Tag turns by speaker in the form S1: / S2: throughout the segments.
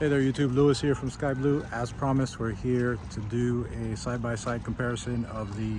S1: Hey there YouTube, Lewis here from Sky Blue. As promised, we're here to do a side-by-side comparison of the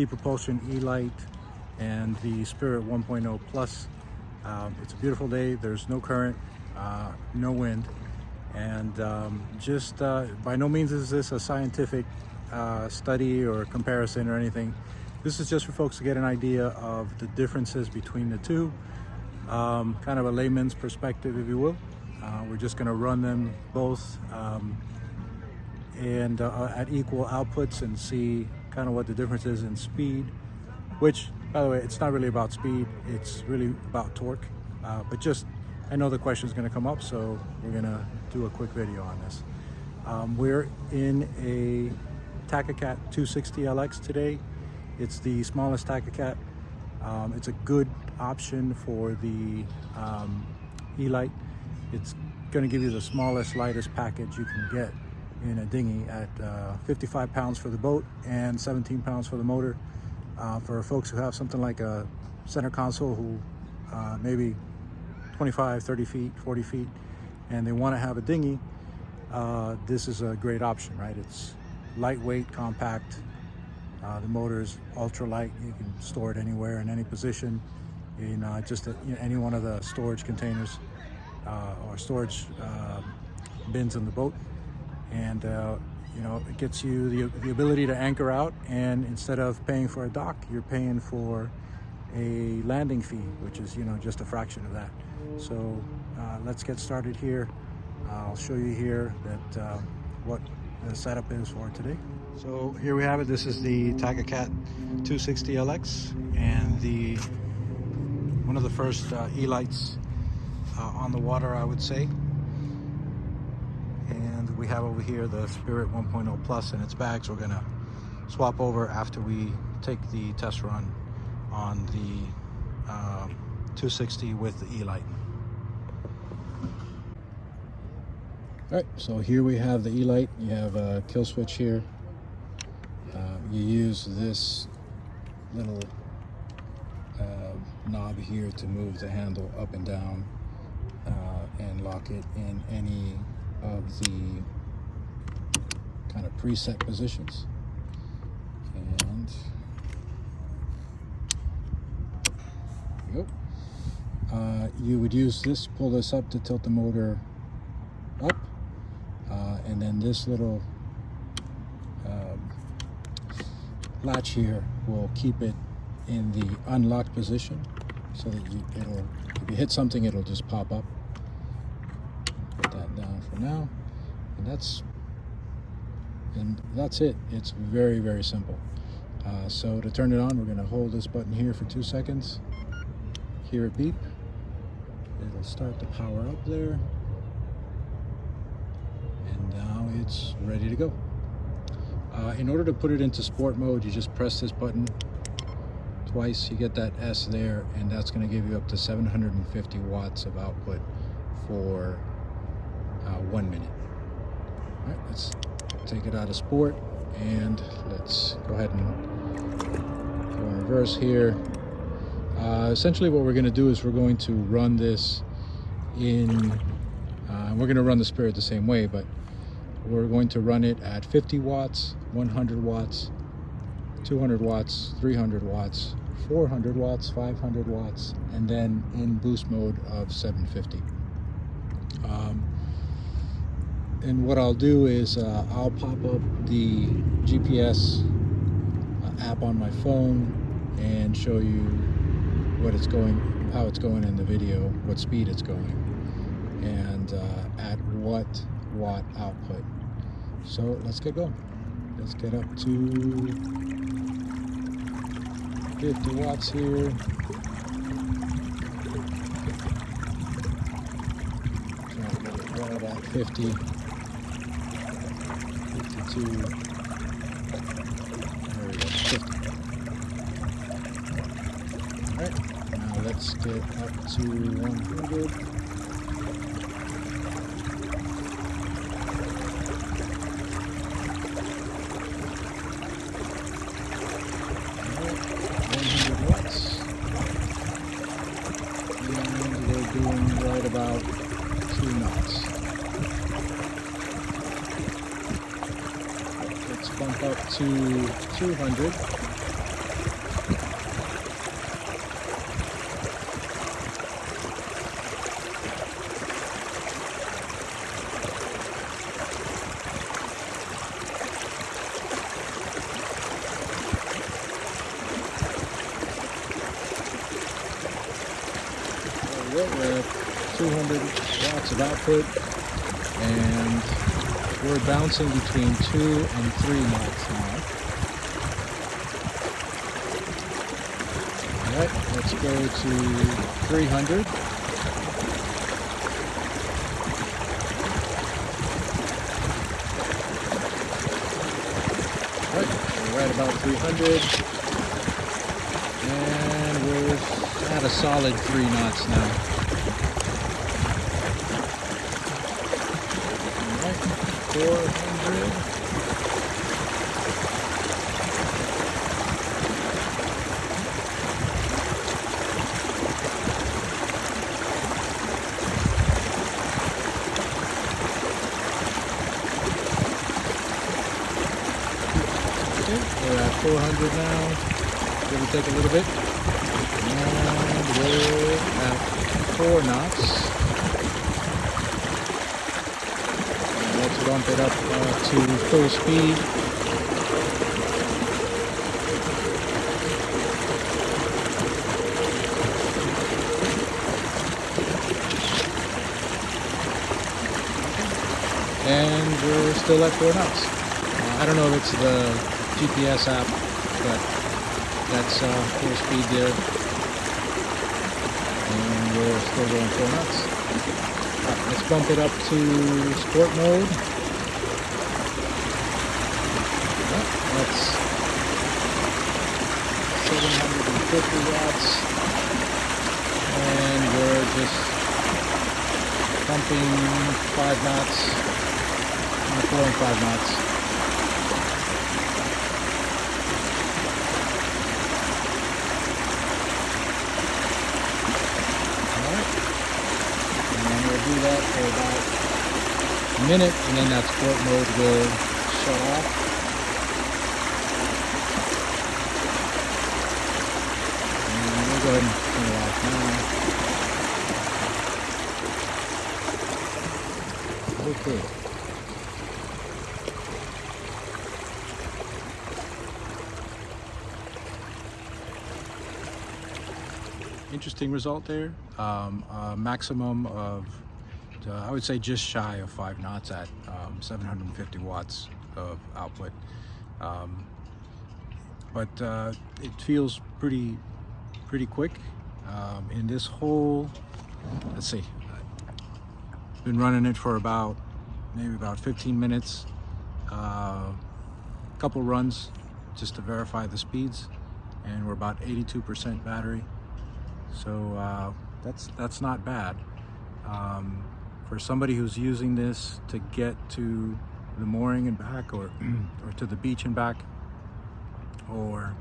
S1: Epropulsion eLite and the Spirit 1.0 Plus. It's a beautiful day, there's no current, no wind, and by no means is this a scientific study or comparison or anything. This is just for folks to get an idea of the differences between the two, kind of a layman's perspective, if you will. We're just going to run them both at equal outputs and see kind of what the difference is in speed, which, by the way, it's not really about speed, it's really about torque. But just, I know the question is going to come up, so we're going to do a quick video on this. We're in a Takacat 260LX today. It's the smallest Takacat. It's a good option for the eLite. It's going to give you the smallest, lightest package you can get in a dinghy at 55 pounds for the boat and 17 pounds for the motor. For folks who have something like a center console who maybe 25, 30 feet, 40 feet, and they want to have a dinghy, this is a great option, right? It's lightweight, compact. The motor is ultra light. You can store it anywhere in any position in any one of the storage containers or storage bins in the boat, and it gets you the ability to anchor out, and instead of paying for a dock, you're paying for a landing fee, which is just a fraction of that. So let's get started here. I'll show you here that what the setup is for today. So here we have it. This is the Takacat 260LX and one of the first eLites on the water, I would say. And we have over here the Spirit 1.0 Plus and its bags. We're gonna swap over after we take the test run on the 260 with the eLite. All right, so here we have the eLite. You have a kill switch here. You use this little knob here to move the handle up and down and lock it in any of the kind of preset positions. And there you go. You would use this, pull this up to tilt the motor up, and then this little latch here will keep it in the unlocked position, so that if you hit something, it'll just pop up. Put that down for now, and that's it. It's very, very simple. So to turn it on, we're going to hold this button here for 2 seconds. Hear it beep. It'll start to power up there, and now it's ready to go. In order to put it into sport mode, you just press this button twice. You get that S there, and that's going to give you up to 750 watts of output for 1 minute. All right, let's take it out of sport, and let's go ahead and go in reverse here. Essentially what we're going to do is we're going to run this we're going to run the Spirit the same way, but we're going to run it at 50 watts, 100 watts, 200 watts, 300 watts, 400 watts, 500 watts, and then in boost mode of 750. And what I'll do is I'll pop up the GPS app on my phone and show you how it's going in the video, what speed it's going, and at what watt output. So let's get going. Let's get up to 50 watts here. Try to get it right at 50, 52. There we go, 50. All right, now let's get up to 100. Doing right about 2 knots. Let's bump up to 200. We're at 200 watts of output, and we're bouncing between 2 and 3 knots now. All right, let's go to 300. All right, we're right about 300, and we're at a solid 3 knots now. All right, 400. Okay, we're at 400 now. Give or take a little bit. And we're at 4 knots. And let's bump it up to full speed. And we're still at 4 knots. I don't know if it's the GPS app, but that's full speed there. And we're still going 4 knots. Right, let's bump it up to sport mode. Right, that's 750 watts. And we're just pumping 5 knots, 4 and 5 knots. Do that for about a minute, and then that sport mode will shut off. And we'll go ahead and turn it off now. Okay. Interesting result there. A maximum of I would say just shy of 5 knots at 750 watts of output. But it feels pretty quick. In this whole, let's see, been running it for maybe about 15 minutes. Couple runs just to verify the speeds, and we're about 82% battery. So that's not bad. For somebody who's using this to get to the mooring and back, or to the beach and back, or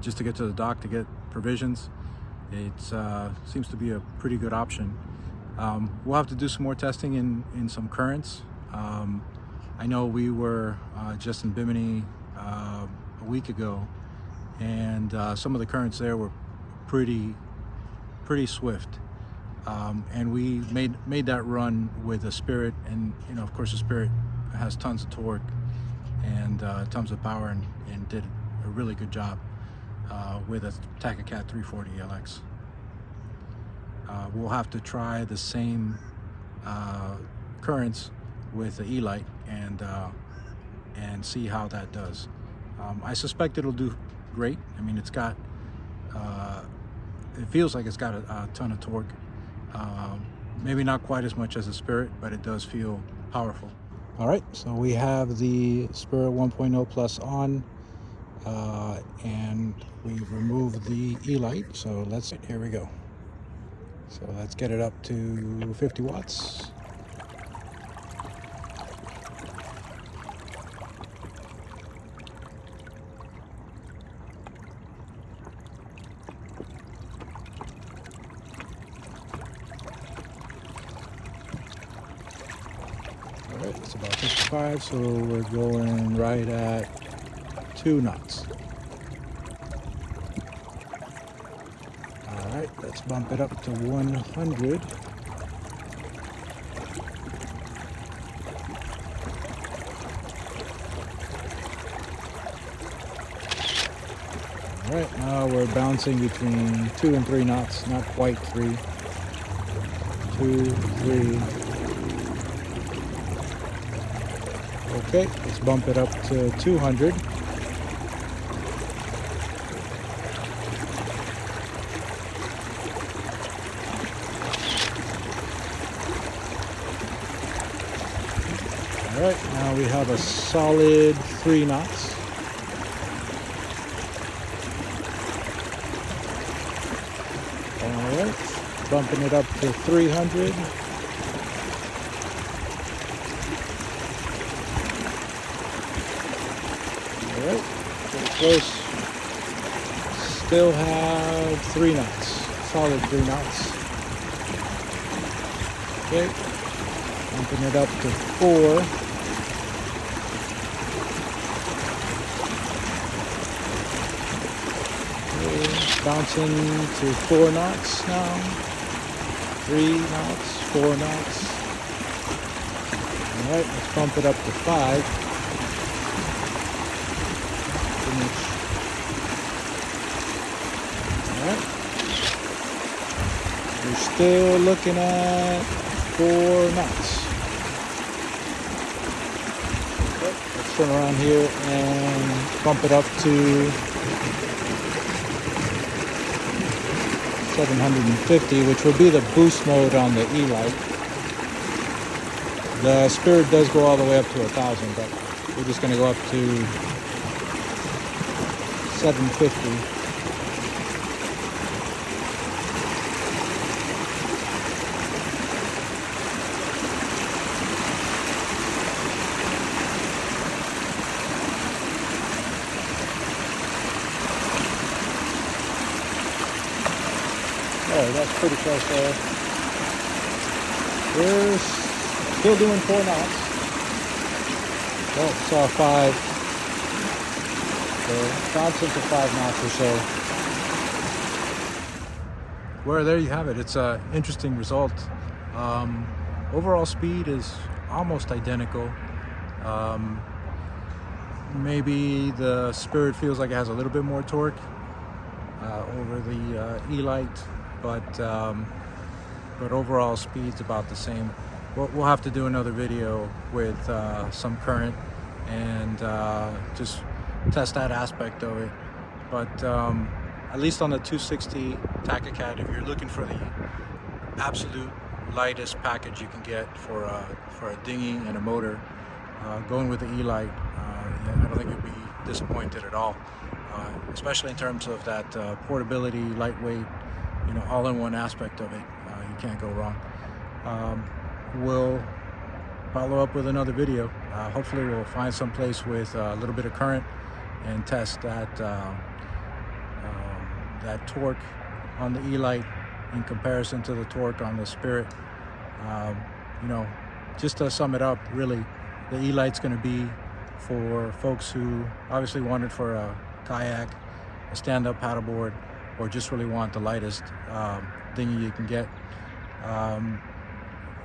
S1: just to get to the dock to get provisions, it seems to be a pretty good option. We'll have to do some more testing in some currents. I know we were just in Bimini a week ago, and some of the currents there were pretty swift. And we made that run with a Spirit, and of course the Spirit has tons of torque and tons of power, and did a really good job with a Takacat 260LX. We'll have to try the same currents with the eLite and see how that does. I suspect it'll do great. I mean, it's got it feels like it's got a ton of torque. Maybe not quite as much as the Spirit, but it does feel powerful. All right, so we have the Spirit 1.0 Plus on, and we've removed the eLite. So here we go. So let's get it up to 50 watts. right, it's about 55, so we're going right at 2 knots. All right, let's bump it up to 100. All right, now we're bouncing between 2 and 3 knots, not quite 3. 2, 3. Okay, let's bump it up to 200. All right, now we have a solid 3 knots. All right, bumping it up to 300. All right, pretty close. Still have 3 knots, solid 3 knots. Okay, bumping it up to 4. Bouncing to 4 knots now, 3 knots, 4 knots. All right, let's bump it up to 5. Finish. All right, we're still looking at 4 knots. Okay, let's turn around here and bump it up to 750, which will be the boost mode on the eLite. The Spirit does go all the way up to 1,000, but we're just going to go up to 750. Oh, that's pretty close there. We're still doing 4 knots. Oh, saw 5. So bouncing to 5 knots or so. Well, there you have it. It's an interesting result. Overall speed is almost identical. Maybe the Spirit feels like it has a little bit more torque over the eLite. But overall speed's about the same. We'll have to do another video with some current and just test that aspect of it. But at least on the 260 Takacat, if you're looking for the absolute lightest package you can get for a dinghy and a motor, going with the eLite, I don't think you'll be disappointed at all. Especially in terms of that portability, lightweight, all-in-one aspect of it. You can't go wrong. We'll follow up with another video. Hopefully we'll find some place with a little bit of current and test that torque on the eLite in comparison to the torque on the Spirit. Just to sum it up, really, the eLite's going to be for folks who obviously want it for a kayak, a stand-up paddleboard, or just really want the lightest dinghy you can get.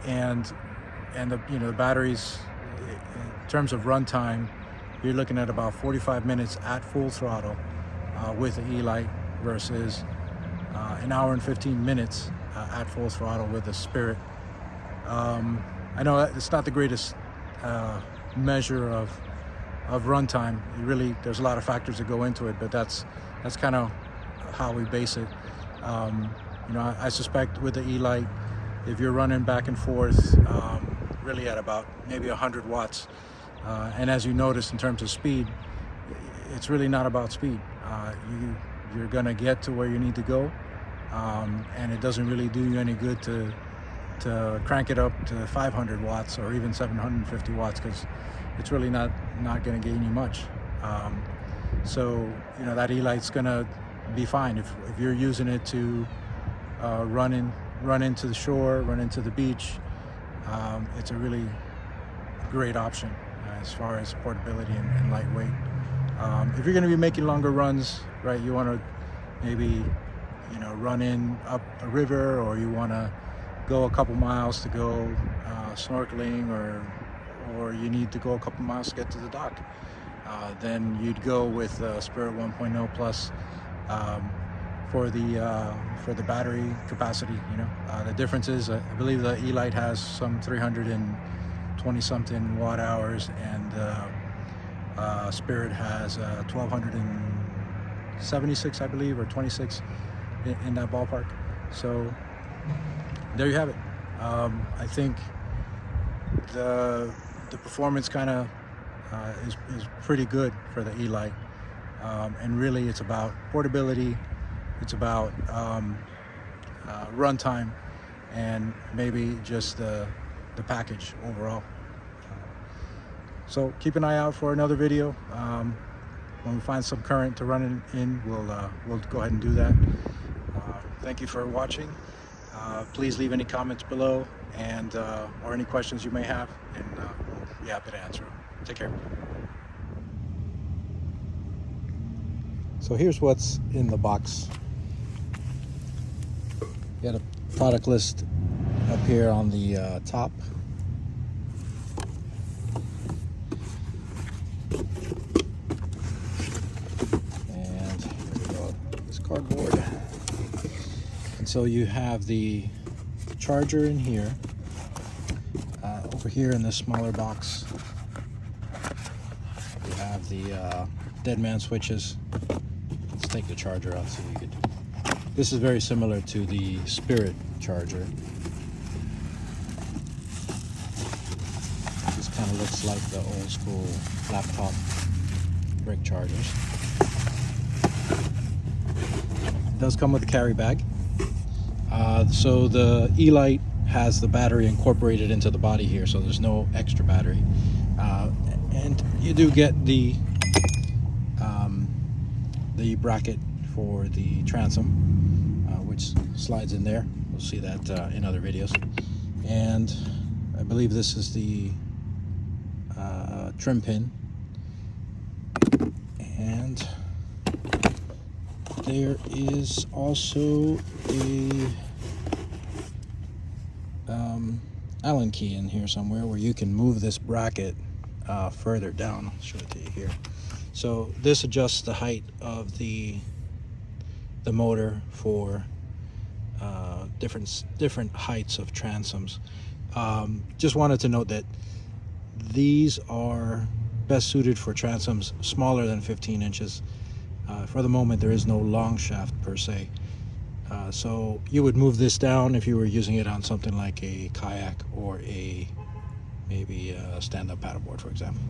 S1: And the batteries, in terms of runtime, you're looking at about 45 minutes at full throttle with the eLite versus an hour and 15 minutes at full throttle with the Spirit. I know it's not the greatest measure of runtime. There's a lot of factors that go into it, but that's kind of how we base it. I suspect with the eLite, if you're running back and forth, really at about maybe 100 watts, and as you notice in terms of speed, it's really not about speed. You're gonna get to where you need to go, and it doesn't really do you any good to crank it up to 500 watts or even 750 watts, because it's really not going to gain you much. So that eLite's going to be fine if you're using it to run into the shore, run into the beach. It's a really great option as far as portability and lightweight. If you're going to be making longer runs, right, you want to maybe, you know, run in up a river, or you want to go a couple miles to go snorkeling, or you need to go a couple miles to get to the dock, then you'd go with Spirit 1.0 Plus for the battery capacity. You know, the difference is I believe the eLite has some 320 something watt hours, and Spirit has 1276, I believe, or 26 in that ballpark. So there you have it. I think the performance kind of is pretty good for the eLite, and really it's about portability, it's about runtime, and maybe just the package overall. So keep an eye out for another video. When we find some current to run in, we'll go ahead and do that. Thank you for watching. Please leave any comments below, and or any questions you may have, and we'll be happy to answer them. Take care. So here's what's in the box. You got a product list up here on the top. And here we go, this cardboard. And so you have the charger in here. Over here in this smaller box, you have the dead man switches. Let's take the charger out so you could. This is very similar to the Spirit charger. This kind of looks like the old school laptop brick chargers. It does come with a carry bag. So the eLite has the battery incorporated into the body here, so there's no extra battery. And you do get the bracket for the transom, which slides in there. We'll see that in other videos. And I believe this is the trim pin. And there is also a Allen key in here somewhere where you can move this bracket further down. I'll show it to you here. So this adjusts the height of the motor for different heights of transoms. Just wanted to note that these are best suited for transoms smaller than 15 inches. For the moment, there is no long shaft per se. So you would move this down if you were using it on something like a kayak or maybe a stand-up paddleboard, for example.